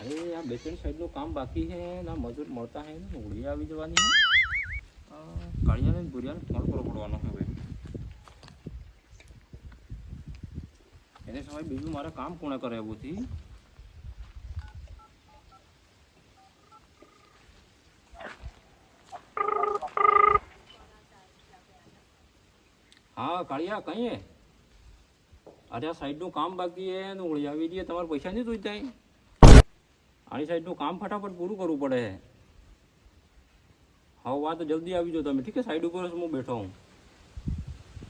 अरे यहाँ बेचन साइड નું કામ બાકી है ना मजूर મળતા है ना ઉડી આવી જવાની है કાળિયાને ગુરિયાને ફોન કરવો પડવાનો હવે એને સમય બીજું મારે કામ કોણે કરે એવું હતી हाँ कालिया कहीं है अरे आ साइड નું કામ બાકી है ને ઉડી આવી દઈએ તમારે પૈસા નહીં જોઈતા આની સાઈડ નું કામ ફટાફટ પૂરું કરવું પડે છે હા વાત તો જલ્દી આવી જાઓ તમે ઠીક છે સાઈડ ઉપર હું બેઠો હું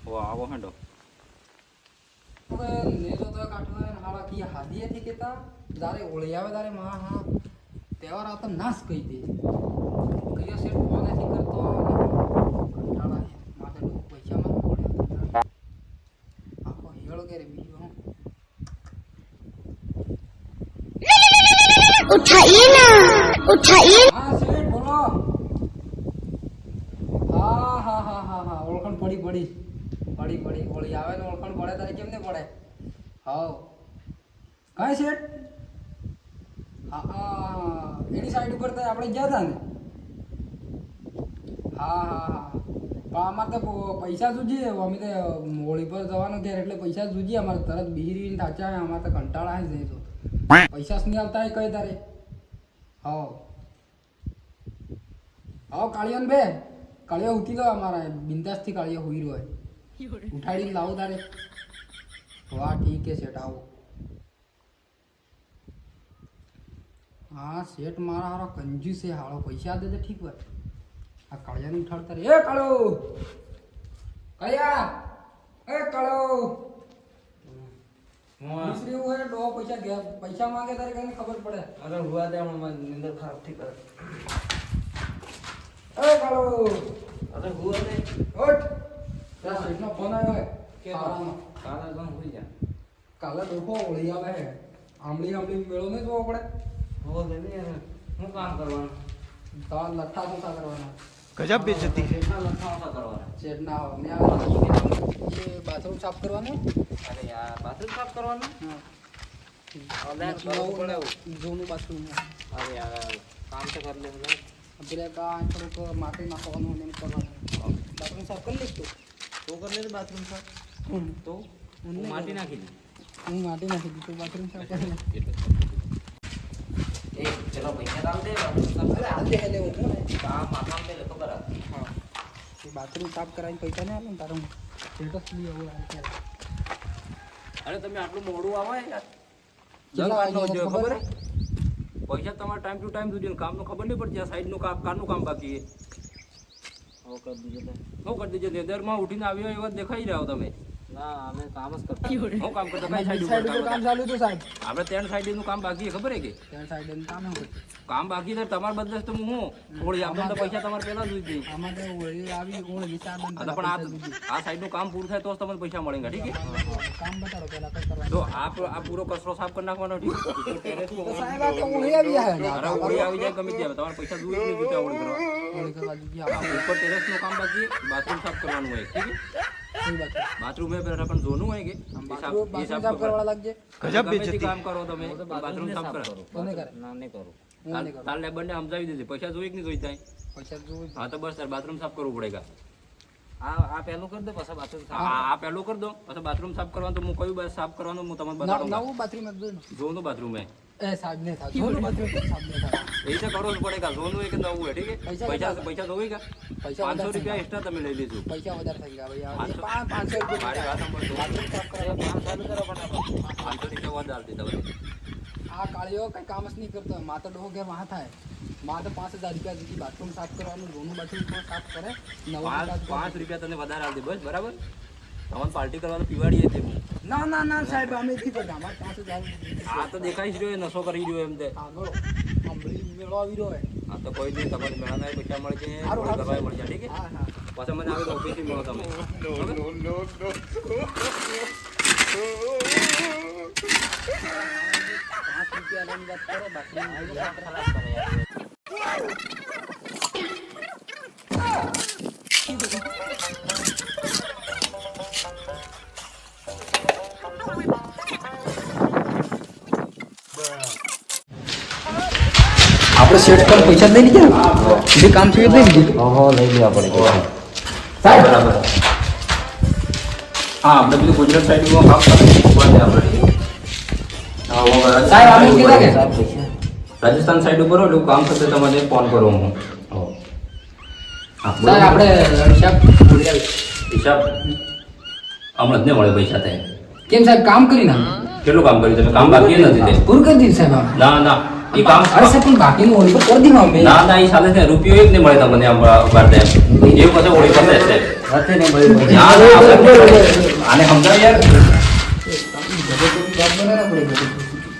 વાહ આવો હાંડો ને તો કાઠવા હાળા કી હાદી હતી કેતા દારે ઓળી આવે દારે માં હા તહેવાર આ તો નાશ કહી દે કયો સેટ ફોન નથી કરતો કંટાળા માથે પૈસા માં પડ્યો આખો હેળો કે રે બીજો उठाइए हाँ सेठ बोलो हाँ हाँ हाँ हाँ हाँ ओळखण पड़ी पड़ी पड़ी पड़ी ओળી આવે ને ઓળખણ પડે તારે કેમ ને પડે હાવ કાંઈ સેઠ હા હા એની સાઈડ ઉપર તો આપણે ગયા હતા ને હા હા હા પણ અમારે તો પૈસા સૂજીએ અમે તો હોળી પર જવાનું ત્યારે એટલે પૈસા સૂજીએ અમારે તરત બીરી થાચા અમારે તો કંટાળા જ નહીં તો પૈસા જ નહીં આવતા કઈ તારે હાવ હાવ કાળિયાન બે કાળિયા ઉઠી ગયો અમારા બિંદાસથી કાળિયા હુઈ રહ્યો ઉઠાડીને લાવો તારે વાહ ઠીક છે સેઠ આવો હા સેઠ મારા હારો કંજૂસ છે હાળો પૈસા દે તો ઠીક હોય આ કાળિયાને ઉઠાડતા રે એ કાળો કાળિયા એ કાળો दूसरी वो है दो पैसा मांगे तारे कहीं खबर पड़े अरे हुआ दे निंदर खराब थी कर अरे कालो अरे हुआ दे उठ क्या सेठ ना फोन आया है के काला कौन हुई जा काला देखो ओળી આવે है આમળી આમળી મેળો ને જોવો પડે हो दे ने यार હું કામ કરવાનું તો લઠ્ઠા શું કરવાના गजब बेइज्जती है કેટલા લખાવ કરવાના સેઠ ના આવે ને ये बाथरूम साफ करवाना अरे यार बाथरूम साफ करવાનું हां अबे करવું પડે જોનું બાથરૂમ अरे यार काम तो कर ले मतलब પેલા કા થોડુંક માટી નાખવાનું ને એમ કરવાનું બાથરૂમ સાફ કરી લઈશ तो कर ले बाथरूम साफ तो માટી નાખી દે હું માટી નાખી દીધું બાથરૂમ સાફ કરી ए चलो भैया डाल दे बाथरूम साफ અરે આજે હેલે હું काम माथा पे लतो करा હા એ બાથરૂમ સાફ કરાવીને પૈસા ને આલે ને તારું સ્ટેટસ બી એવું આવે ત્યારે અરે તમે આટલું મોડું આવો યાર કેટલા વાગે ખબર પૈસા તમારા ટાઈમ ટુ ટાઈમ સુધી કામનું ખબર નહીં પડતી આ સાઈડનું કારનું કામ બાકી હો કરી દીજો હું કરી દીજો નેદરમાં ઉઠીને આવ્યો એવા દેખાઈ રહ્યો તમે ના અમે કામ જ કરતા હું કામ કરતા કઈ સાઈડ સાઈડ ઉપર કામ ચાલુ હતું સાહેબ આપણે ત્રણ સાઈડનું કામ બાકી છે ખબર હે કે ત્યાં સાઈડ નું કામ હતું કામ બાકી છે તમારા બદલે તો હું થોડી આપણે તો પૈસા તમારે પહેલા જ જોઈ આમાં તો ઓળી આવી ઓળ વિચાર પણ આ સાઈડનું કામ પૂરું થાય તો જ તમને પૈસા મળે ઠીક છે કામ બતાડો પેલા કઈ કરવાનું જો આ પૂરો કચરો સાફ કરી નાખવાનો ઠીક તો સાહેબ આ તો ઓળી આવી અરે જાય ઓળી આવી જાય ગમે ત્યાં તમારે પૈસા દૂર નહીં જોતા ઓળી કરવા ઓળી કરવા દીધી ઉપર ટેરેસનું કામ બાકી બાથરૂમ સાફ કરવાનું હોય ઠીક છે કોઈ વાત બાથરૂમ એ પેલા પણ જોનું હોય કે બાથરૂમ સાફ કરવા લાગજે गजब ગમે તે बेइज्जती કામ કરો તમે બાથરૂમ સાફ કરો કોને કરે ના નહીં કરું હું નહીં કરું તાર લેબર ને સમજાવી દેજે પૈસા જોઈ કે નહીં જોઈતા પૈસા જોવું હા તો બસ તાર બાથરૂમ સાફ કરવું પડેગા આ પહેલું કરી દો પછી બાથરૂમ સાફ આ પહેલું કરી દો પછી બાથરૂમ સાફ કરવાનું તો હું કયું બસ સાફ કરવાનું હું તમને બતાવું નવું બાથરૂમ જ જોયું જોનું બાથરૂમ હે એ સાહેબ ને થાય જોનું બાથરૂમ સાહેબ ને થાય એ રીતે કરવું જ પડેગા જોનું એક નવું હે ઠીક છે પૈસા જોઈ ગયા પૈસા 500 રૂપિયા એક્સ્ટ્રા તમે લઈ લેજો પૈસા વધારે થઈ ગયા ભાઈ 500 મારી રૂપિયા વાત સાંભળજો. બાથરૂમ સાફ કરવા 500 રૂપિયા વધારે દીધા ભાઈ આ કાળીઓ કઈ કામ જ નહીં કરતો માં તો ડોહો ઘેર વાહ થાય માં તો 5000 રૂપિયા સુધી બાથરૂમ સાફ કરવાનું જોનું બાથરૂમ પણ સાફ કરે નવા 5 રૂપિયા તને વધારે આપી દે બસ બરાબર તમારે પાર્ટી કરવાનું પીવાડીએ છે હું ના ના ના સાહેબ અમે નથી કરતા અમારે 5000 આ તો દેખાઈ જ રહ્યો એ નશો કરી રહ્યો એમ તે આગળ અંબળી મેળો આવી રહ્યો હે આ તો કોઈ નહીં તમારે મેળાના પૈસા મળે છે હારું, હારું. દવાઈ મળી જાય ઠીક છે હા હા પાછા મને આવે તો ઓફિસથી મળો તમે ₹5 લઈને વાત કરો બાથરૂમ ખરાબ કરે યાર આપણે શેઠ પર પૈસા જ લઈ લીધા જે કામ છે એ જ લઈ લીધું લઈ લેવા પડે સાહેબ બરાબર હા આપણે પેલું ગુજરાત સાઈડમાં કામ કરે આપણે સાહેબ આપણે કેટલા કે રાજસ્થાન સાઈડ ઉપર એટલું કામ થશે તમારે ફોન કરો હું સાહેબ આપણે હિસાબ બોલી આવી હિસાબ હમણાં જ નહીં મળે પૈસા થાય કેમ સાહેબ કામ કરી ના કેટલું કામ કર્યું તમે કામ બાકી નથી તે પૂરું કરી દીધું સાહેબ આપણે ના ના એ કામ અરે સાહેબ પણ બાકીનું ઓળી પર કરી દીધું અમે ના ના એ સાથે છે રૂપિયો એક નહીં મળે તમને આમ બાર દે એવું કશે ઓળી પાસે છે ના ના આને સમજાવ યાર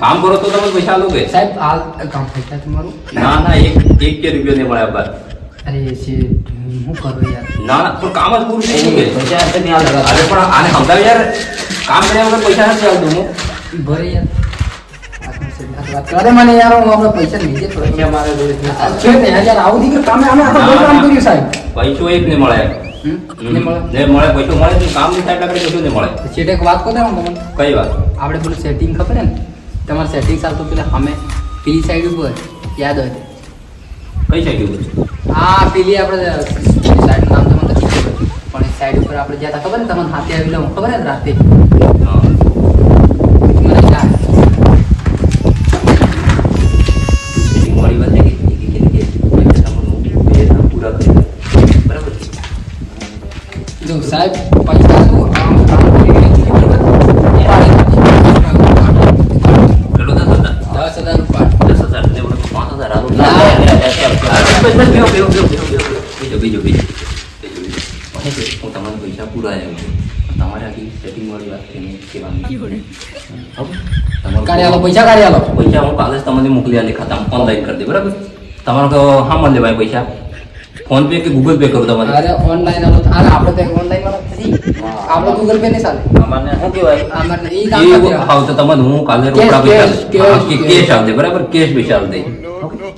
કામ કરો તો તમે પૈસા લો કે સાહેબ આ કામ થઈ જાય તમારું ના ના એક કે રૂપિયો નહીં મળે બાર અરે શેઠ હું કરું યાર ના ના પણ કામ જ પૂરું થઈ ગયું કે પૈસા હાથે નહીં આવતા અરે પણ આને સમજાવ યાર કામ કર્યા વગર પૈસા નથી આવતું હું ભરે યાર અરે મને યાર હું આપણે પૈસા લીધે પૈસા મારે છે ને યાર આવું દીકરા કામે અમે આખો બહુ કામ કર્યું સાહેબ પૈસો એક નહીં મળે નહીં મળે નહીં મળે પૈસો મળે તો કામ નહીં થાય એટલે આપણે કશું નહીં મળે શેઠ એક વાત કહો ને તમને કઈ વાત આપણે પેલું સેટિંગ ખબર હે ને તમારે સેટિંગ ચાલતું પેલા અમે પેલી સાઈડ ઉપર યાદ હોય તો. કઈ સાઈડ હા પેલી આપણે સાઈડ નામ તો મને નથી ખબર પણ એ સાઈડ ઉપર આપણે જ્યાં હતા ખબર ને તમને હાથે આવી લઉં ખબર ને રાતે હા મને યાદ મારી વાત છે કે પૂરા કરી બરાબર જો સાહેબ પૈસા શું આમ કામ કરી કેટલો 10,000 રૂપિયા 10,000 ને 5,000 આલો બીજો હું તમારા પૈસા પૂરા આવ્યા તમારે આખી સેટિંગ વાળી વાત છે કહેવાની કાઢી આલો પૈસા કાઢી આલો પૈસા હું કાલે જ તમને મોકલી આલે ખાતામાં ઓનલાઈન કરી દે બરાબર તમારે તો હા મળી લેવાય પૈસા ફોન પે કે ગૂગલ પે કરું તમારે અરે ઓનલાઈન આલો અરે આપણે તો ઓનલાઈન વાળા નથી આપણે ગૂગલ પે નહીં ચાલે અમારને શું કહેવાય અમારે ઈ કામ એ નથી હાવ તો તમને હું કાલે કેશ, રોકડા પૈસા કેશ, કેશ આલ દે બરાબર કેશ પૈસા આલ દે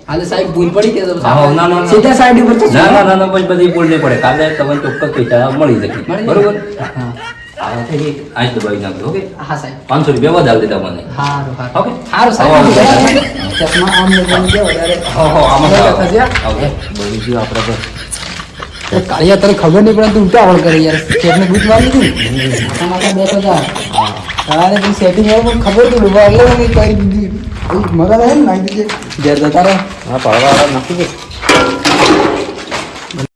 હાલે સાહેબ ભૂલ પડી કે તો હા, ના, ના. સીધા સાઈડ ઉપર તો ના પછી બધી ભૂલ નહીં પડે કાલે તમને ચોક્કસ પૈસા મળી જશે મળી બરોબર હા આ છે કે આજ દબાવી નાખજો ઓકે હા સાહેબ 500 રૂપિયા વધારે દીધા મને હારું ઓકે હારું સાહેબ ચશ્મા આમ લગાવી દે વધારે આમાં થશે ઓકે બોલી ગયો આપણે તો કાળિયા તને ખબર નહીં પડે તું ઉતાવળ કરે યાર સ્ટેટને બૂટ મારી દીધું માથા 10,000 તારે પણ સેટિંગ વાળો ખબર તો ડૂબા એટલે મેં કરી દીધી મગજ હે ને નાખી દીધી ઘેર જતા રહે હા પાડવા નથી